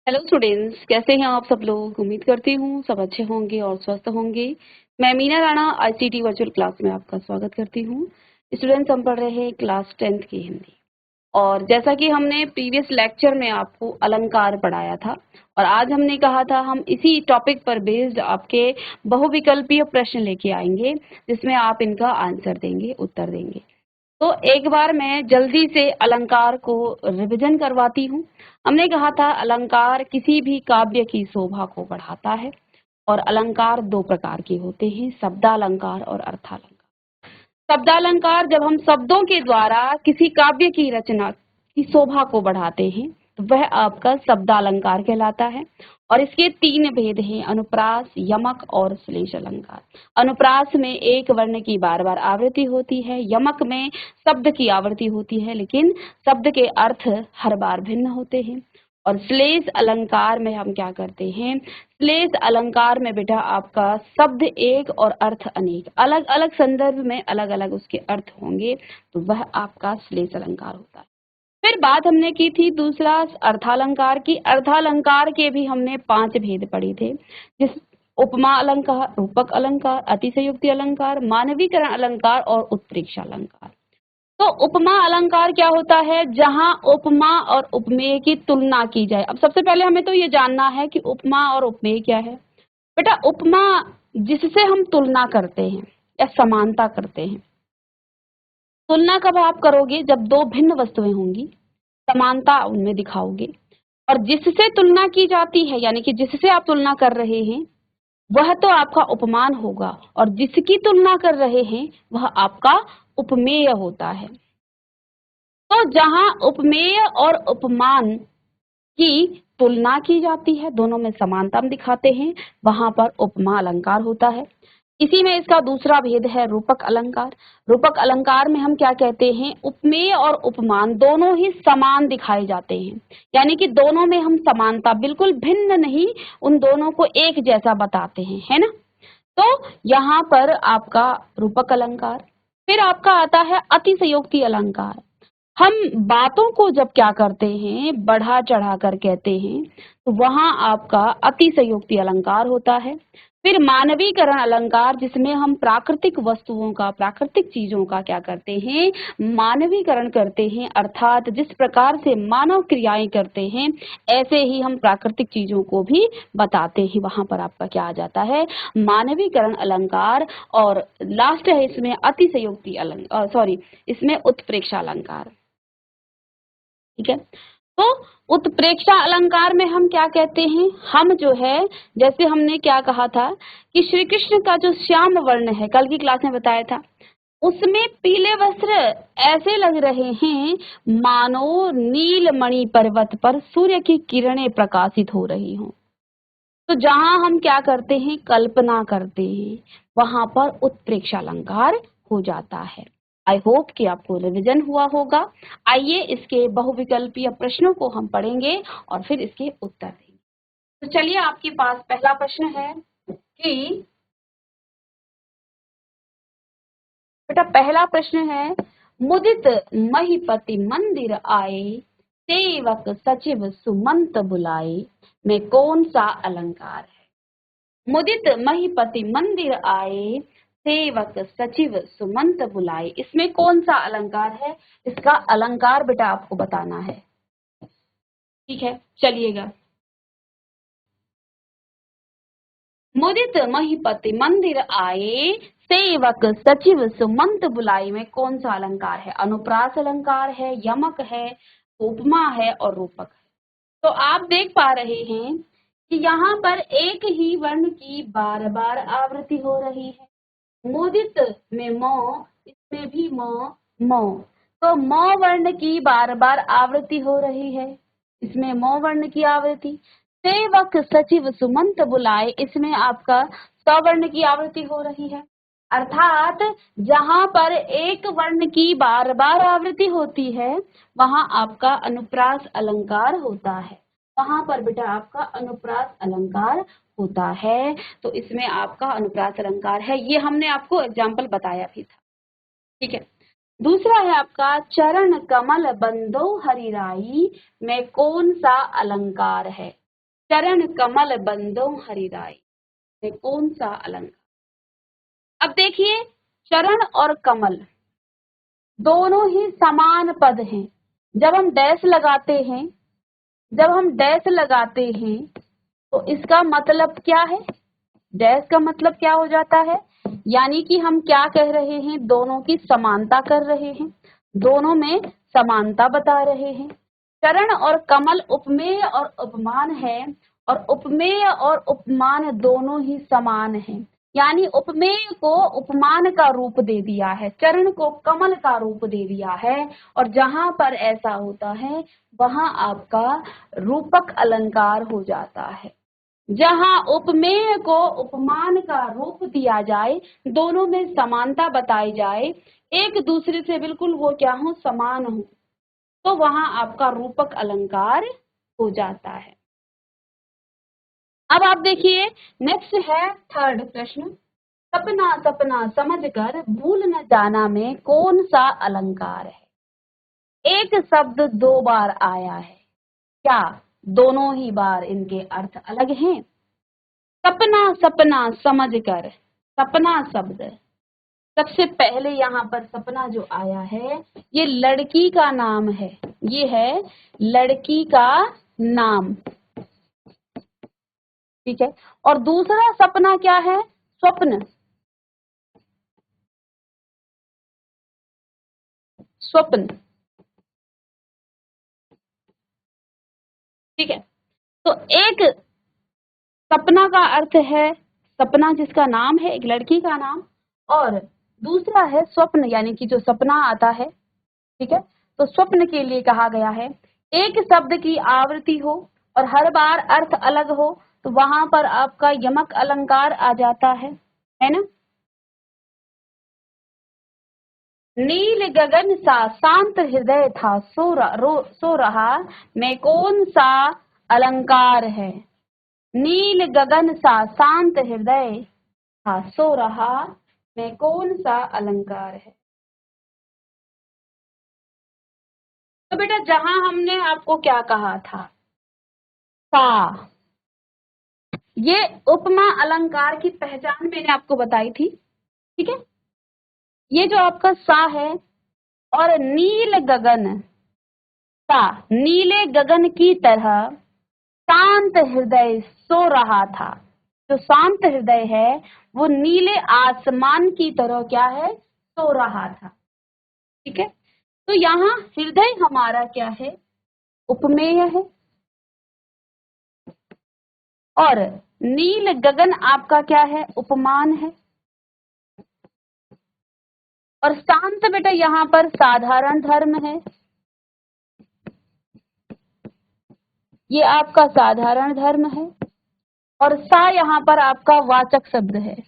Hello students, कैसे हैं आप सब लोग। उम्मीद करती हूँ सब अच्छे होंगे और स्वस्थ होंगे। मैं Meena Rana ICT virtual class में आपका स्वागत करती हूँ। स्टूडेंट्स, हम पढ़ रहे हैं क्लास 10th की हिंदी। और जैसा कि हमने प्रीवियस लेक्चर में आपको अलंकार पढ़ाया था और आज हमने कहा था हम इसी टॉपिक पर बेस्ड आपके बहुविकल्पीय प्रश्न लेके आएंगे जिसमें आप इनका आंसर देंगे, उत्तर देंगे। तो एक बार मैं जल्दी से अलंकार को रिवीजन करवाती हूँ। हमने कहा था अलंकार किसी भी काव्य की शोभा को बढ़ाता है और अलंकार दो प्रकार के होते हैं, शब्दालंकार और अर्थालंकार। शब्दालंकार जब हम शब्दों के द्वारा किसी काव्य की रचना की शोभा को बढ़ाते हैं तो वह आपका शब्दालंकार कहलाता है। और इसके तीन भेद हैं, अनुप्रास, यमक और श्लेष अलंकार। अनुप्रास में एक वर्ण की बार बार आवृत्ति होती है, यमक में शब्द की आवृत्ति होती है लेकिन शब्द के अर्थ हर बार भिन्न होते हैं। और श्लेष अलंकार में हम क्या करते हैं, श्लेष अलंकार में बेटा आपका शब्द एक और अर्थ अनेक, अलग अलग संदर्भ में अलग अलग उसके अर्थ होंगे, तो वह आपका श्लेष अलंकार होता है। फिर बात हमने की थी दूसरा अर्थालंकार की। अर्थालंकार के भी हमने 5 भेद पढ़े थे, जिस उपमा अलंकार, रूपक अलंकार, अतिशयोक्ति अलंकार, मानवीकरण अलंकार और उत्प्रेक्षा अलंकार। तो उपमा अलंकार क्या होता है, जहां उपमा और उपमेय की तुलना की जाए। अब सबसे पहले हमें तो ये जानना है कि उपमा और उपमेय क्या है। बेटा उपमा जिससे हम तुलना करते हैं या समानता करते हैं। तुलना कब आप करोगे, जब दो भिन्न वस्तुएं होंगी, समानता उनमें दिखाओगे। और जिससे तुलना की जाती है यानी कि जिससे आप तुलना कर रहे हैं वह तो आपका उपमान होगा और जिसकी तुलना कर रहे हैं वह आपका उपमेय होता है। तो जहां उपमेय और उपमान की तुलना की जाती है, दोनों में समानता हम दिखाते हैं, वहां पर उपमा अलंकार होता है। इसी में इसका दूसरा भेद है रूपक अलंकार। रूपक अलंकार में हम क्या कहते हैं, उपमेय और उपमान दोनों ही समान दिखाए जाते हैं, यानी कि दोनों में हम समानता, बिल्कुल भिन्न नहीं, उन दोनों को एक जैसा बताते हैं, है ना। तो यहाँ पर आपका रूपक अलंकार। फिर आपका आता है अतिशयोक्ति अलंकार। हम बातों को जब क्या करते हैं, बढ़ा चढ़ा कर कहते हैं, तो वहां आपका अतिशयोक्ति अलंकार होता है। फिर मानवीकरण अलंकार, जिसमें हम प्राकृतिक वस्तुओं का, प्राकृतिक चीजों का क्या करते हैं, मानवीकरण करते हैं, अर्थात जिस प्रकार से मानव क्रियाएं करते हैं ऐसे ही हम प्राकृतिक चीजों को भी बताते हैं, वहां पर आपका क्या आ जाता है, मानवीकरण अलंकार। और लास्ट है इसमें अतिशयोक्ति अलंकार, सॉरी, इसमें उत्प्रेक्षा अलंकार। ठीक है। तो उत्प्रेक्षा अलंकार में हम क्या कहते हैं, हम जो है, जैसे हमने क्या कहा था कि श्री कृष्ण का जो श्याम वर्ण है, कल की क्लास में बताया था, उसमें पीले वस्त्र ऐसे लग रहे हैं मानो नीलमणि पर्वत पर सूर्य की किरणें प्रकाशित हो रही हों। तो जहां हम क्या करते हैं, कल्पना करते हैं, वहां पर उत्प्रेक्षा अलंकार हो जाता है। आई होप कि आपको रिवीजन हुआ होगा। आइए इसके बहुविकल्पीय प्रश्नों को हम पढ़ेंगे और फिर इसके उत्तर देंगे। तो चलिए, आपके पास पहला प्रश्न है कि बेटा पहला प्रश्न है, मुदित महीपति मंदिर आए, सेवक सचिव सुमंत बुलाए, में कौन सा अलंकार है। मुदित महीपति मंदिर आए, सेवक सचिव सुमंत बुलाए, इसमें कौन सा अलंकार है, इसका अलंकार बेटा आपको बताना है। ठीक है, चलिएगा। मुदित महीपति मंदिर आए, सेवक सचिव सुमंत बुलाए, में कौन सा अलंकार है, अनुप्रास अलंकार है, यमक है, उपमा है और रूपक है। तो आप देख पा रहे हैं कि यहाँ पर एक ही वर्ण की बार बार आवृत्ति हो रही है। मुदित में म, इसमें भी म, तो म वर्ण की बार बार आवृत्ति हो रही है, इसमें म वर्ण की आवृत्ति। सेवक सचिव सुमंत बुलाए, इसमें आपका सवर्ण की आवृत्ति हो रही है। अर्थात जहां पर एक वर्ण की बार बार आवृत्ति होती है वहां आपका अनुप्रास अलंकार होता है, वहां पर बेटा आपका अनुप्रास अलंकार होता है। तो इसमें आपका अनुप्रास अलंकार है, ये हमने आपको एग्जाम्पल बताया भी था। ठीक है। दूसरा है आपका, चरण कमल बंदो हरिराई, में कौन सा अलंकार है। चरण कमल बंदो हरिराय में कौन सा अलंकार? अब देखिए, चरण और कमल दोनों ही समान पद हैं। जब हम डैश लगाते हैं तो इसका मतलब क्या है? डैश का मतलब क्या हो जाता है? यानी कि हम क्या कह रहे हैं? दोनों की समानता कर रहे हैं, दोनों में समानता बता रहे हैं। चरण और कमल उपमेय और उपमान है, और उपमेय और उपमान दोनों ही समान हैं। यानी उपमेय को उपमान का रूप दे दिया है, चरण को कमल का रूप दे दिया है, और जहां पर ऐसा होता है वहां आपका रूपक अलंकार हो जाता है। जहां उपमेय को उपमान का रूप दिया जाए, दोनों में समानता बताई जाए, एक दूसरे से बिल्कुल वो क्या हो? समान हो, तो वहां आपका रूपक अलंकार हो जाता है। अब आप देखिए, नेक्स्ट है थर्ड प्रश्न। सपना सपना समझकर भूल न जाना में कौन सा अलंकार है? एक शब्द दो बार आया है, क्या दोनों ही बार इनके अर्थ अलग हैं? सपना सपना समझकर, सपना शब्द सबसे पहले यहाँ पर सपना जो आया है ये लड़की का नाम है, ये है लड़की का नाम, ठीक है। और दूसरा सपना क्या है? स्वप्न, स्वप्न, ठीक है। तो एक सपना का अर्थ है सपना जिसका नाम है, एक लड़की का नाम, और दूसरा है स्वप्न यानी कि जो सपना आता है, ठीक है। तो स्वप्न के लिए कहा गया है एक शब्द की आवृत्ति हो और हर बार अर्थ अलग हो, तो वहां पर आपका यमक अलंकार आ जाता है ना। नील गगन सा शांत हृदय था सो रहा में कौन सा अलंकार है? नील गगन सा शांत हृदय था सो रहा में कौन सा अलंकार है? तो बेटा जहां हमने आपको क्या कहा था, सा, ये उपमा अलंकार की पहचान मैंने आपको बताई थी, ठीक है। ये जो आपका सा है, और नील गगन सा, नीले गगन की तरह शांत हृदय सो रहा था। जो शांत हृदय है वो नीले आसमान की तरह क्या है? सो रहा था, ठीक है। तो यहाँ हृदय हमारा क्या है? उपमेय है, और नील गगन आपका क्या है? उपमान है। और शांत बेटा यहाँ पर साधारण धर्म है, ये आपका साधारण धर्म है। और सा यहाँ पर आपका वाचक शब्द है।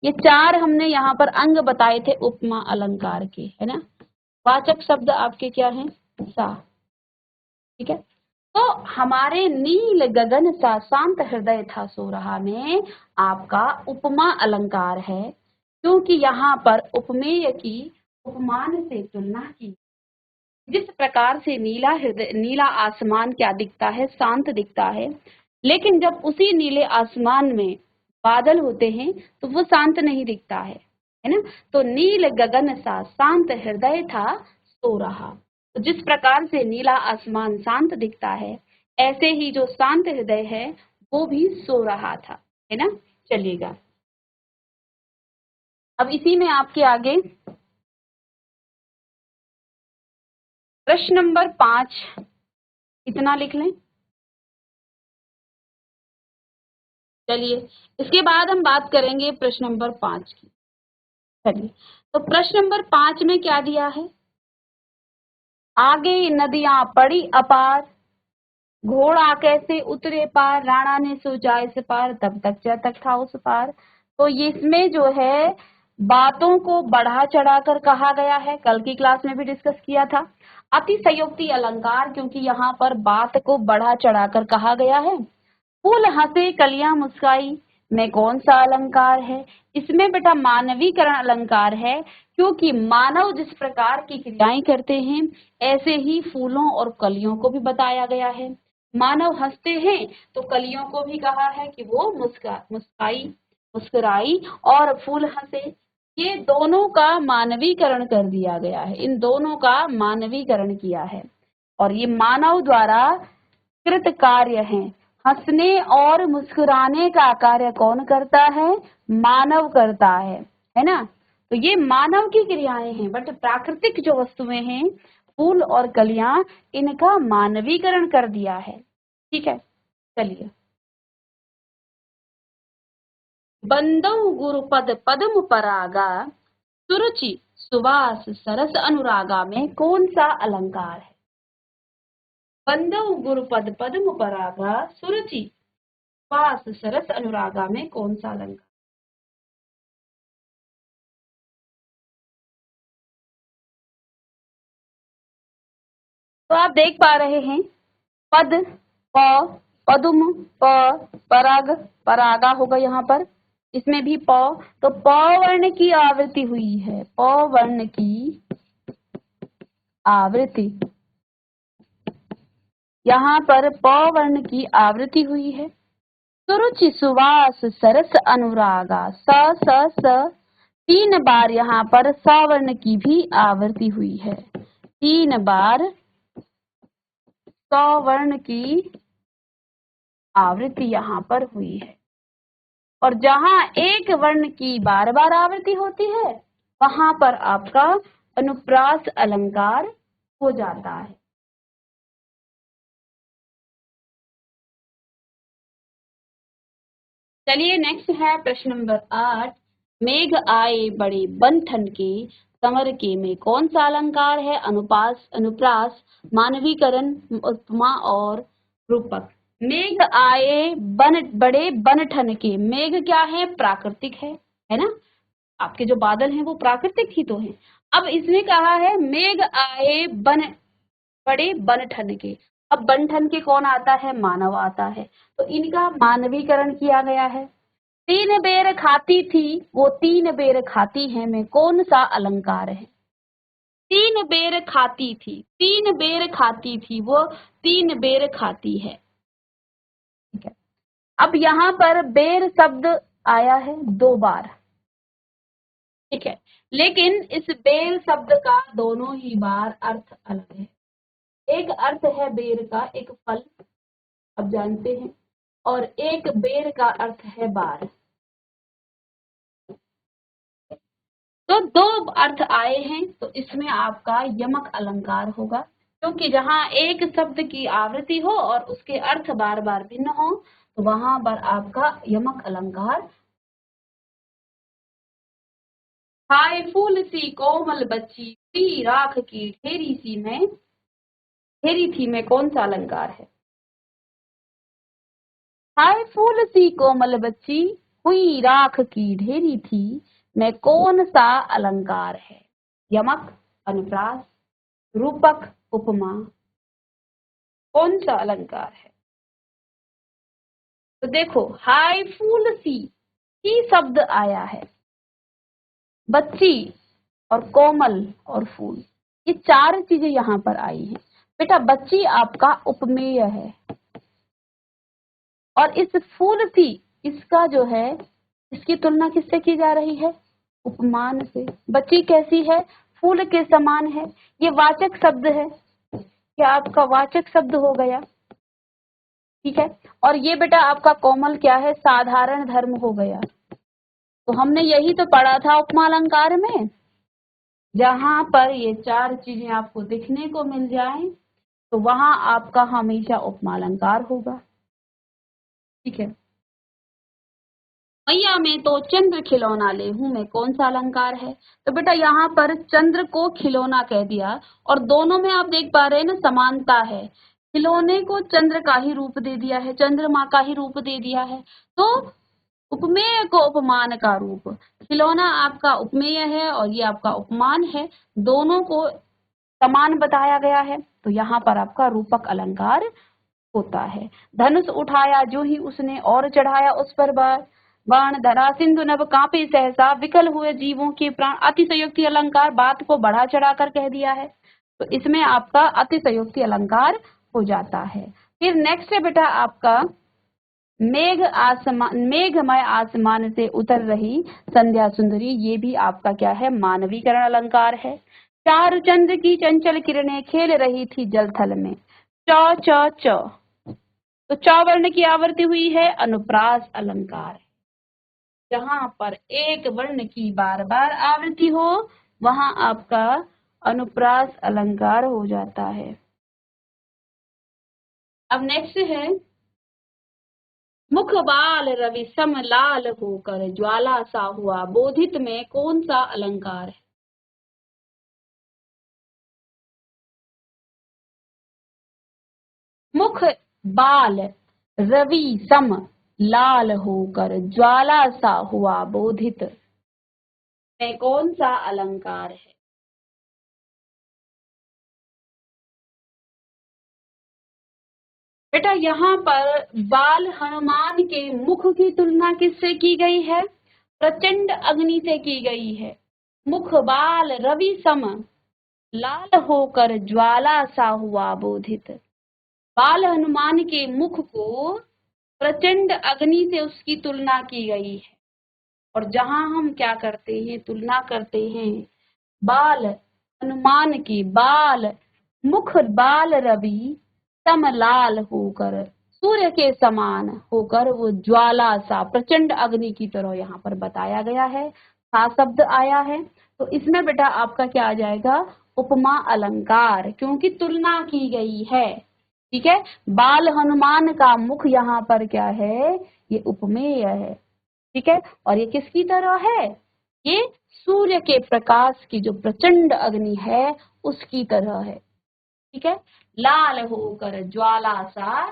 ये चार हमने यहाँ पर अंग बताए थे उपमा अलंकार के, है ना। वाचक शब्द आपके क्या हैं? सा, ठीक है। तो हमारे नील गगन सा शांत हृदय था सो रहा में आपका उपमा अलंकार है, क्योंकि यहाँ पर उपमेय की उपमान से तुलना की। जिस प्रकार से नीला हृदय, नीला आसमान क्या दिखता है? शांत दिखता है, लेकिन जब उसी नीले आसमान में बादल होते हैं तो वो शांत नहीं दिखता है ना। तो नील गगन सा शांत हृदय था सो रहा, तो जिस प्रकार से नीला आसमान शांत दिखता है, ऐसे ही जो शांत हृदय है वो भी सो रहा था, है ना। चलिएगा, अब इसी में आपके आगे प्रश्न नंबर 5 इतना लिख लें। चलिए, इसके बाद हम बात करेंगे प्रश्न नंबर 5 की। चलिए, तो प्रश्न नंबर 5 में क्या दिया है? आगे नदियां पड़ी अपार, घोड़ा कैसे उतरे पार, राणा ने सोचा इस पार, तब तक चतक था उस पार। तो ये इसमें जो है बातों को बढ़ा चढ़ाकर कहा गया है, कल की क्लास में भी डिस्कस किया था। अतिशयोक्ति अलंकार, क्योंकि यहाँ पर बात को बढ़ा चढ़ाकर कहा गया है। फूल हंसे कलियां मुस्काई में कौन सा अलंकार है? इसमें बेटा मानवीकरण अलंकार है, क्योंकि मानव जिस प्रकार की क्रियाएं करते हैं ऐसे ही फूलों और कलियों को भी बताया गया है। मानव हंसते हैं तो कलियों को भी कहा है कि वो मुस्कुराई और फूल हंसे। ये दोनों का मानवीकरण कर दिया गया है, इन दोनों का मानवीकरण किया है और ये मानव द्वारा कृत कार्य है। हंसने और मुस्कुराने का कार्य कौन करता है? मानव करता है ना। तो ये मानव की क्रियाएं हैं, बट प्राकृतिक जो वस्तुएं हैं, फूल और कलियां, इनका मानवीकरण कर दिया है। ठीक है, चलिए। बंदौ गुरुपद पद्म परागा, सुरुचि सुवास सरस अनुरागा में कौन सा अलंकार है? बंदौ गुरुपद पद्म परागा, सुरुचि सुवास सरस अनुरागा में कौन सा अलंकार? तो आप देख पा रहे हैं, पद, प, पदुम, पराग, परागा होगा यहाँ पर, इसमें भी प। तो प वर्ण की आवृत्ति हुई है, प वर्ण की आवृत्ति, यहाँ पर प वर्ण की आवृत्ति हुई है। सुरुचि सुवास सरस अनुरागा, स 3 बार यहाँ पर स वर्ण की भी आवृत्ति हुई है, 3 बार स वर्ण की आवृत्ति यहाँ पर हुई है। और जहां एक वर्ण की बार बार आवृत्ति होती है, वहां पर आपका अनुप्रास अलंकार हो जाता है। चलिए नेक्स्ट है प्रश्न नंबर 8। मेघ आए बड़े बन के, संवर के में कौन सा अलंकार है? अनुपास, अनुप्रास, मानवीकरण, उपमा और रूपक। मेघ आए बड़े बन के, मेघ क्या है? प्राकृतिक है ना। आपके जो बादल हैं वो प्राकृतिक ही तो हैं। अब इसने कहा है मेघ आए बड़े बन के। अब बन के कौन आता है? मानव आता है, तो इनका मानवीकरण किया गया है। 3 बेर खाती थी, वो 3 बेर खाती है में कौन सा अलंकार है? 3 बेर खाती थी, 3 बेर खाती थी, वो 3 बेर खाती है। ठीक है, अब यहाँ पर बेर शब्द आया है 2 बार। ठीक है, लेकिन इस बेर शब्द का दोनों ही बार अर्थ अलग है। एक अर्थ है बेर का एक फल, अब जानते हैं, और एक बेर का अर्थ है बार। तो 2 अर्थ आए हैं, तो इसमें आपका यमक अलंकार होगा, क्योंकि जहां एक शब्द की आवृत्ति हो और उसके अर्थ बार बार भिन्न हो, तो वहां पर आपका यमक अलंकार। हाय फूल सी कोमल बच्ची, हुई राख की ढेरी थी में कौन सा अलंकार है? हाय फूल सी कोमल बच्ची, हुई राख की ढेरी थी में कौन सा अलंकार है? यमक, अनुप्रास, रूपक, उपमा, कौन सा अलंकार है? तो देखो, हाय फूल सी शब्द आया है, बच्ची और कोमल और फूल, ये 4 चीजें यहाँ पर आई हैं। बेटा बच्ची आपका उपमेय है, और इस फूल सी, इसका जो है, इसकी तुलना किससे की जा रही है? उपमान से। बच्ची कैसी है? फूल के समान है, ये वाचक शब्द है, क्या आपका वाचक शब्द हो गया। ठीक है, और ये बेटा आपका कोमल क्या है? साधारण धर्म हो गया। तो हमने यही तो पढ़ा था उपमा अलंकार में, जहां पर ये 4 चीजें आपको दिखने को मिल जाएं, तो वहां आपका हमेशा उपमा अलंकार होगा। ठीक है, मैया में तो चंद्र खिलौना ले हूं मैं कौन सा अलंकार है? तो बेटा यहाँ पर चंद्र को खिलौना कह दिया, और दोनों में आप देख पा रहे हैं ना, समानता है। खिलौने को चंद्र का ही रूप दे दिया है, चंद्रमा का ही रूप दे दिया है, तो उपमेय को उपमान का रूप। खिलौना आपका उपमेय है और ये आपका उपमान है, दोनों को समान बताया गया है, तो यहाँ पर आपका रूपक अलंकार होता है। धनुष उठाया जो ही उसने, और चढ़ाया उस पर बाण, धरा सिंधु नभ कांपे सहसा, विकल हुए जीवों के प्राण। अतिशयोक्ति अलंकार, बात को बढ़ा चढ़ाकर कह दिया है, तो इसमें आपका अतिशयोक्ति अलंकार हो जाता है। फिर नेक्स्ट है बेटा आपका मेघमय आसमान से उतर रही संध्या सुंदरी, ये भी आपका क्या है, मानवीकरण अलंकार है। चार चंद्र की चंचल किरणें खेल रही थी जल थल में, च च च, तो च वर्ण की आवृत्ति हुई है, अनुप्रास अलंकार। जहां पर एक वर्ण की बार बार आवृत्ति हो वहां आपका अनुप्रास अलंकार हो जाता है। अब नेक्स्ट है, मुख बाल रवि सम लाल होकर ज्वाला सा हुआ बोधित में कौन सा अलंकार है? मुख बाल रवि सम लाल होकर ज्वाला सा हुआ बोधित में कौन सा अलंकार है? बेटा यहाँ पर बाल हनुमान के मुख की तुलना किससे की गई है? प्रचंड अग्नि से की गई है। मुख बाल रवि सम लाल होकर ज्वाला सा हुआ बोधित, बाल हनुमान के मुख को प्रचंड अग्नि से उसकी तुलना की गई है। और जहां हम क्या करते हैं, तुलना करते हैं बाल हनुमान की, बाल मुख बाल रवि समलाल होकर सूर्य के समान होकर वो ज्वाला सा प्रचंड अग्नि की तरह यहाँ पर बताया गया है, सा शब्द आया है। तो इसमें बेटा आपका क्या आ जाएगा, उपमा अलंकार, क्योंकि तुलना की गई है। ठीक है, बाल हनुमान का मुख यहाँ पर क्या है, ये उपमेय है। ठीक है, और ये किसकी तरह है, ये सूर्य के प्रकाश की जो प्रचंड अग्नि है उसकी तरह है। ठीक है, लाल होकर ज्वाला सा,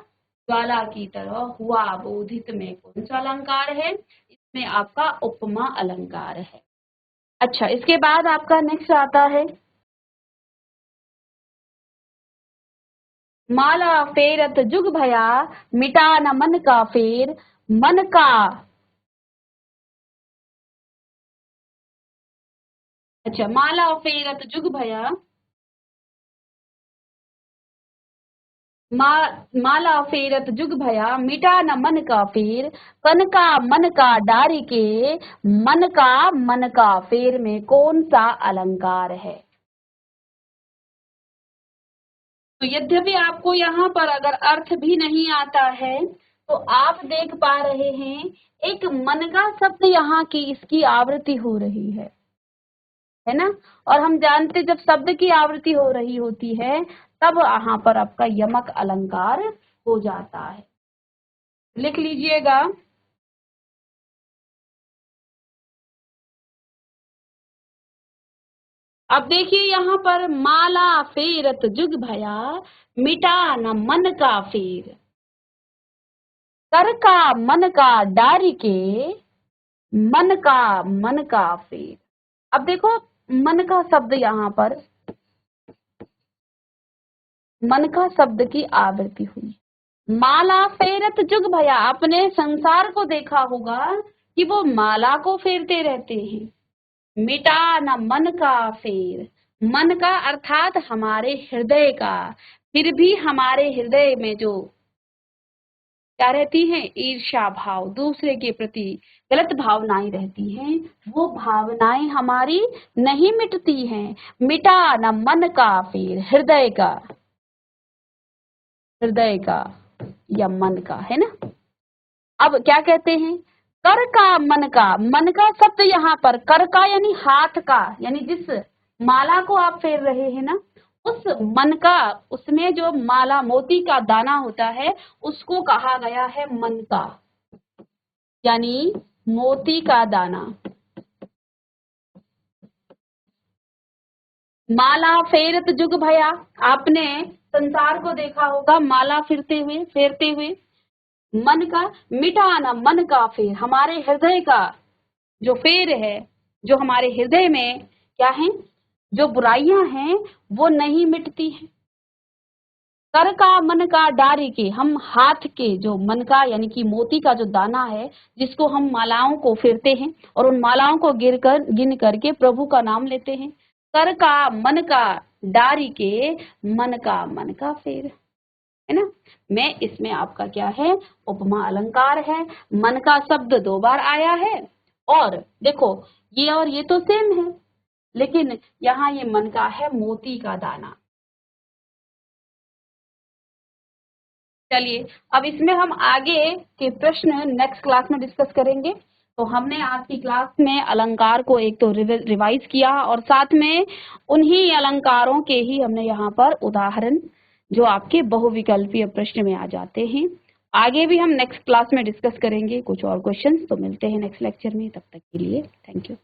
ज्वाला की तरह हुआ बोधित में कौन सा अलंकार है? इसमें आपका उपमा अलंकार है। अच्छा, इसके बाद आपका नेक्स्ट आता है, माला फेरत जुग भया मिटा न मन का फेर, मन का, अच्छा, माला फेरत जुग भया, माला फेरत जुग भया मिटा न मन का फेर, कनका मन का डारी के, मन का फेर में कौन सा अलंकार है? तो यद्यपि आपको यहाँ पर अगर अर्थ भी नहीं आता है तो आप देख पा रहे हैं एक मन का शब्द यहाँ की इसकी आवृत्ति हो रही है ना। और हम जानते जब शब्द की आवृत्ति हो रही होती है तब यहाँ पर आपका यमक अलंकार हो जाता है। लिख लीजिएगा, अब देखिए यहाँ पर माला फेरत जुग भया मिटा न मन का फेर, कर का मन का डारी के, मन का फेर। अब देखो मन का शब्द यहाँ पर, मन का शब्द की आवृत्ति हुई। माला फेरत जुग भया, आपने संसार को देखा होगा कि वो माला को फेरते रहते हैं। मिटा न मन का फेर, मन का अर्थात हमारे हृदय का, फिर भी हमारे हृदय में जो क्या रहती है, ईर्ष्या भाव, दूसरे के प्रति गलत भावनाएं रहती हैं, वो भावनाएं हमारी नहीं मिटती हैं। मिटा न मन का फेर, हृदय का, हृदय का या मन का, है ना। अब क्या कहते हैं, कर का, मन का शब्द यहाँ पर कर का यानी हाथ का, यानी जिस माला को आप फेर रहे हैं ना, उस मन का, उसमें जो माला मोती का दाना होता है उसको कहा गया है मन का, यानी मोती का दाना। माला फेरत जुग भया, आपने संसार को देखा होगा माला फेरते हुए। मन का, मिटाना मन का फेर, हमारे हृदय का जो फेर है, जो हमारे हृदय में क्या है, जो बुराइयां हैं वो नहीं मिटती हैं। कर का मन का डारी के, हम हाथ के जो मन का यानी कि मोती का जो दाना है जिसको हम मालाओं को फेरते हैं और उन मालाओं को गिन करके प्रभु का नाम लेते हैं। कर का मन का डारी के, मन का फेर। है ना। मैं इसमें आपका क्या है, उपमा अलंकार है, मन का शब्द 2 बार आया है, और देखो ये और ये तो सेम है, लेकिन यहाँ ये मन का है मोती का दाना। चलिए अब इसमें हम आगे के प्रश्न नेक्स्ट क्लास में डिस्कस करेंगे। तो हमने आज की क्लास में अलंकार को एक तो रिवाइज किया और साथ में उन्हीं अलंकारों के ही हमने यहाँ पर उदाहरण जो आपके बहुविकल्पीय प्रश्न में आ जाते हैं। आगे भी हम नेक्स्ट क्लास में डिस्कस करेंगे कुछ और क्वेश्चंस। तो मिलते हैं नेक्स्ट लेक्चर में, तब तक के लिए थैंक यू।